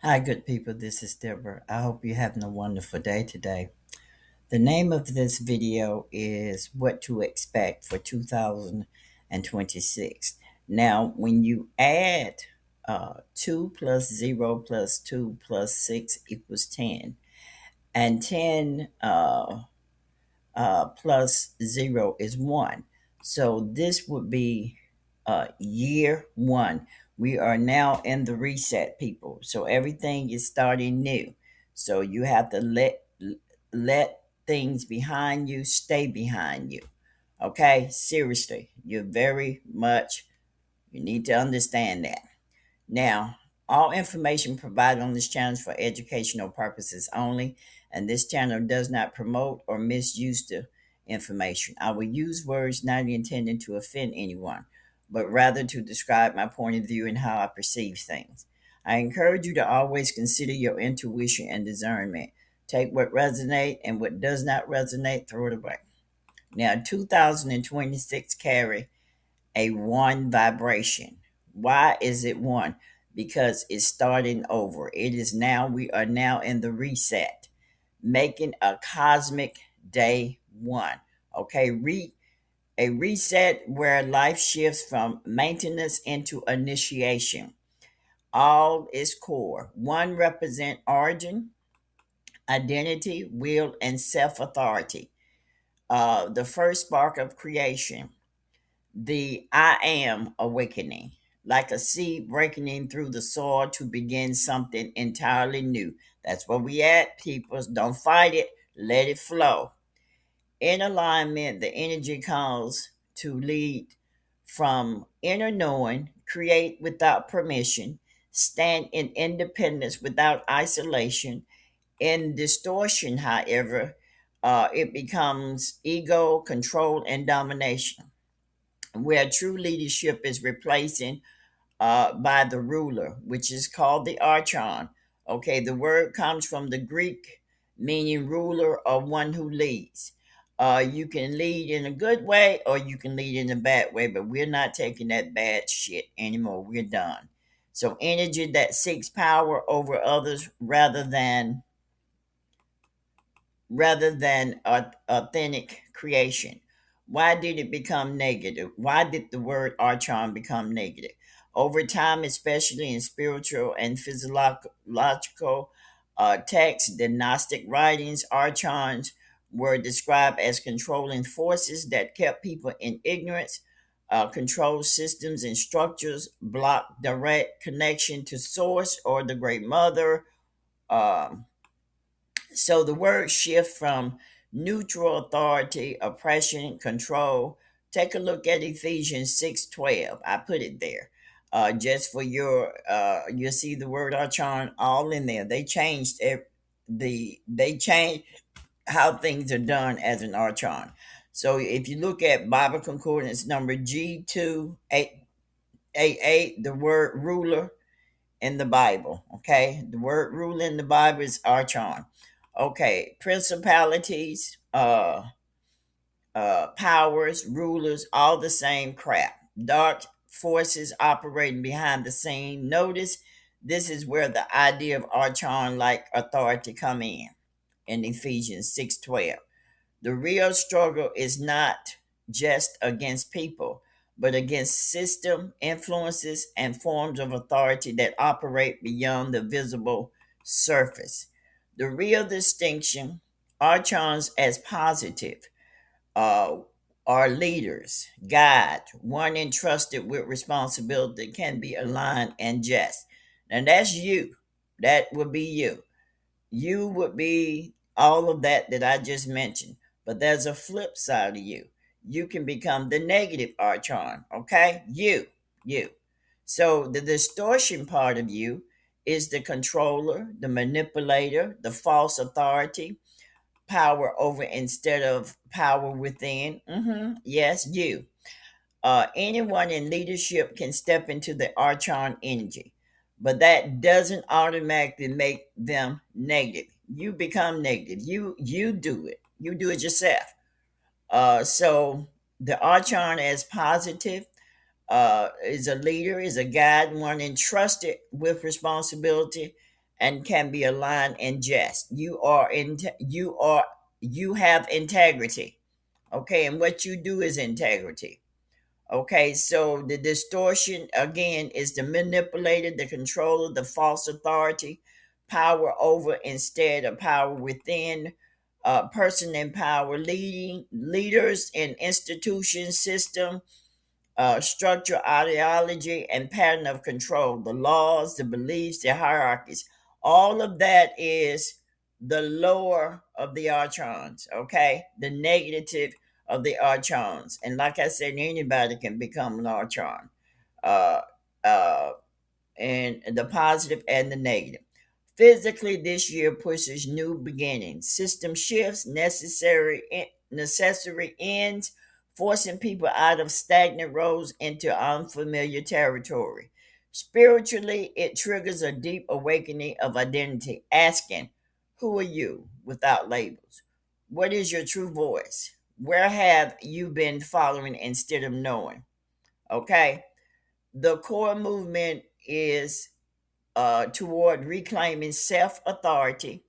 Hi, good people. This is Deborah. I hope you're having a wonderful day today. The name of this video is What to Expect for 2026. Now, when you add 2 plus 0 plus 2 plus 6 equals 10, and 10 plus 0 is 1. So this would be year one. We are now in the reset, people. So everything is starting new. So you have to let things behind you stay behind you. Okay? Seriously, you need to understand that. Now, all information provided on this channel is for educational purposes only, and this channel does not promote or misuse the information. I will use words not intended to offend anyone, but rather to describe my point of view and how I perceive things. I encourage you to always consider your intuition and discernment. Take what resonates and what does not resonate, throw it away. Now, 2026 carry a one vibration. Why is it one? Because it's starting over. We are now in the reset, making a cosmic day one. Okay, a reset where life shifts from maintenance into initiation. All is core. One represent origin, identity, will, and self authority. The first spark of creation, the I am awakening, like a seed breaking through the soil to begin something entirely new. That's where we at, people. Don't fight it, let it flow. In alignment, the energy calls to lead from inner knowing, create without permission, stand in independence without isolation. In distortion, however, it becomes ego, control, and domination, where true leadership is replacing by the ruler, which is called the archōn. Okay, the word comes from the Greek meaning ruler or one who leads. You can lead in a good way or you can lead in a bad way, but we're not taking that bad shit anymore. We're done. So, energy that seeks power over others rather than authentic creation. Why did it become negative? Why did the word archon become negative? Over time, especially in spiritual and physiological texts, the Gnostic writings, archons were described as controlling forces that kept people in ignorance, control systems and structures, block direct connection to source or the great mother. um, so the word shift from neutral authority, oppression, control. Take a look at Ephesians 6:12. I put it there. Just for you'll see the word archon all in there. They changed how things are done as an archon. So if you look at Bible concordance number G2888, the word ruler in the Bible. Okay, the word ruler in the Bible is archon. Okay, principalities, powers, rulers, all the same crap. Dark forces operating behind the scene. Notice this is where the idea of archon like authority come in Ephesians 6:12. The real struggle is not just against people, but against system, influences, and forms of authority that operate beyond the visible surface. The real distinction, archons as positive, uh, are leaders, guide, one entrusted with responsibility can be aligned and just. And that's you. That would be you. You would be all of that I just mentioned. But there's a flip side of you. You can become the negative archon, okay? You. So the distortion part of you is the controller, the manipulator, the false authority, power over instead of power within. Yes, you. Anyone in leadership can step into the archon energy, but that doesn't automatically make them negative. You become negative. You do it. You do it yourself. So the archon as positive is a leader, is a guide, one entrusted with responsibility, and can be aligned and just. You have integrity. Okay, and what you do is integrity. Okay, so the distortion again is the manipulator, the controller, the false authority, power over instead of power within, person in power, leading leaders in institution system, structure, ideology, and pattern of control, the laws, the beliefs, the hierarchies. All of that is the lower of the archons, okay? The negative of the archons. And like I said, anybody can become an archon. Uh, uh, and the positive and the negative. Physically, this year pushes new beginnings, system shifts, necessary ends, forcing people out of stagnant roles into unfamiliar territory. Spiritually, it triggers a deep awakening of identity, asking, "Who are you?" without labels. What is your true voice? Where have you been following instead of knowing? Okay. The core movement is toward reclaiming self authority,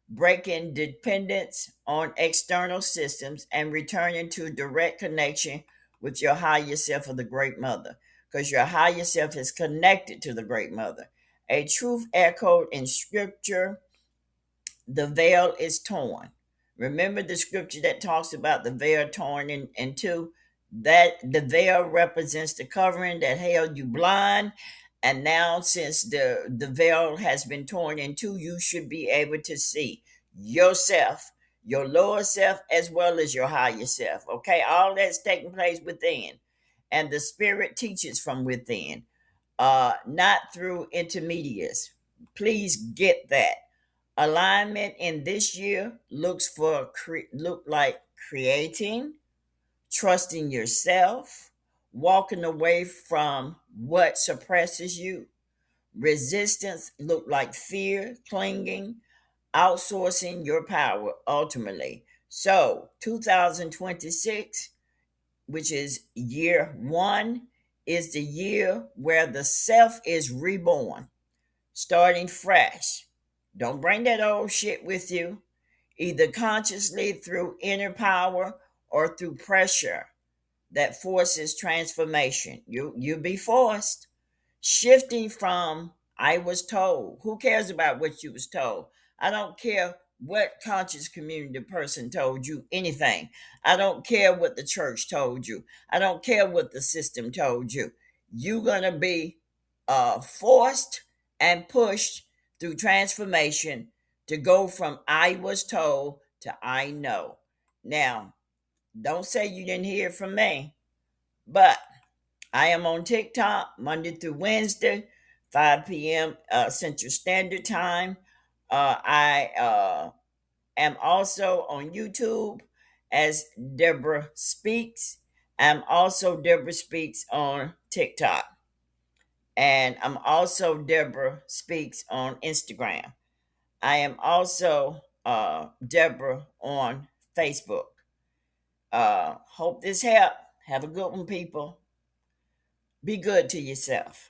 breaking dependence on external systems, and returning to direct connection with your higher self of the Great Mother, because your higher self is connected to the Great Mother. A truth echoed in Scripture: the veil is torn. Remember the scripture that talks about the veil torn in two? That the veil represents the covering that held you blind. And now, since the veil has been torn in two, you should be able to see yourself, your lower self, as well as your higher self. Okay, all that's taking place within. And the spirit teaches from within, not through intermediaries. Please get that. Alignment in this year look like creating, trusting yourself, walking away from what suppresses you. Resistance look like fear, clinging, outsourcing your power ultimately. So, 2026, which is year 1, is the year where the self is reborn, starting fresh. Don't bring that old shit with you, either consciously through inner power or through pressure that forces transformation. You be forced. Shifting from "I was told." Who cares about what you was told? I don't care what conscious community person told you anything. I don't care what the church told you. I don't care what the system told you. You're gonna be forced and pushed through transformation to go from "I was told" to "I know." Now, don't say you didn't hear from me, but I am on TikTok Monday through Wednesday, 5 p.m. Central Standard Time. I am also on YouTube as Deborah Speaks. I'm also Deborah Speaks on TikTok. And I'm also Deborah Speaks on Instagram. I am also Deborah on Facebook. Hope this helped. Have a good one, people. Be good to yourself.